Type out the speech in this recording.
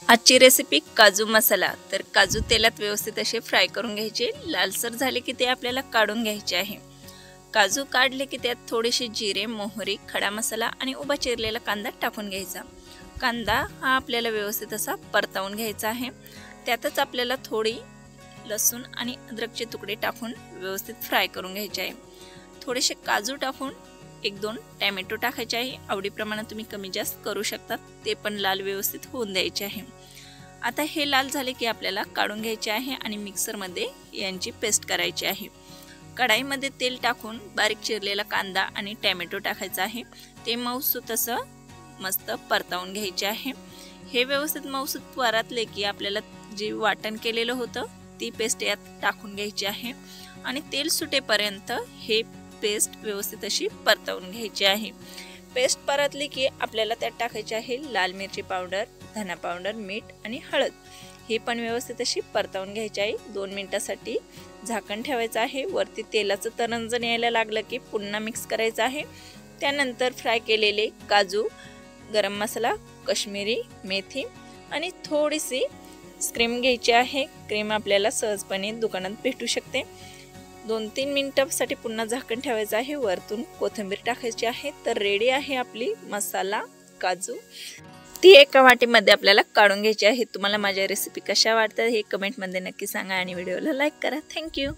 आजची रेसिपी काजू मसाला। तर काजू तेलात व्यवस्थित असे फ्राय करून घ्यायचे। लालसर झाले की ते आपल्याला काढून घ्यायचे आहे। काजू काढले की त्यात थोडेसे जिरे, मोहरी, खडा मसाला आणि उभा चिरलेला कांदा टाकून घ्यायचा। कांदा हा आपल्याला व्यवस्थित असा परतवून घ्यायचा आहे। त्यातच आपल्याला थोडी लसूण आणि अद्रकचे तुकडे टाकून व्यवस्थित फ्राय करून घ्यायचे आहे। थोडेसे काजू टाकून 1-2 टोमॅटो टाकायचे आहे। आवडीप्रमाणे तुम्ही कमी जास्त करू शकता। ते पण लाल व्यवस्थित होऊन द्यायचे आहे। आता हे लाल झाले की आपल्याला काढून घ्यायचे आहे आणि मिक्सर मध्ये यांची पेस्ट करायची आहे। कढाईमध्ये तेल टाकून बारीक चिरलेला कांदा आणि टोमॅटो टाकायचा आहे। ते मऊसूत असं मस्त परतवून घ्यायचे आहे। हे व्यवस्थित मऊसूत परतले की आपल्याला जे वाटण केलेलं होतं ती पेस्ट यात टाकून घ्यायची आहे आणि तेल सुटेपर्यंत हे पेस्ट व्यवस्थित अशी परतवून घ्यायची आहे। पेस्ट परतली की आपल्याला त्यात टाकायचे आहे लाल मिरची पावडर, धना पावडर, मीठ आणि हळद। हे पण व्यवस्थित अशी परतवून घ्यायची आहे। 2 मिनिटांसाठी झाकण ठेवायचं आहे। वरती तेलाचं तरंजण यायला लागलं की पुन्हा मिक्स करायचं आहे। त्यानंतर फ्राय केलेले काजू, गरम मसाला, काश्मीरी मेथी आणि थोडीशी क्रीम घ्यायची आहे। क्रीम आपल्याला सहजपणे दुकानात भेटू शकते। 2-3 मिनिटांसाठी पुन्हा झाकण ठेवायचं आहे। वरतून कोथिंबीर टाकायची आहे। तर रेडी आहे आपली मसाला काजू। ती एका वाटीमध्ये आपल्याला काढून घ्यायची आहे। तुम्हाला माझ्या रेसिपी कशा वाटतात हे कमेंटमध्ये नक्की सांगा आणि व्हिडिओला लाईक करा। थँक्यू।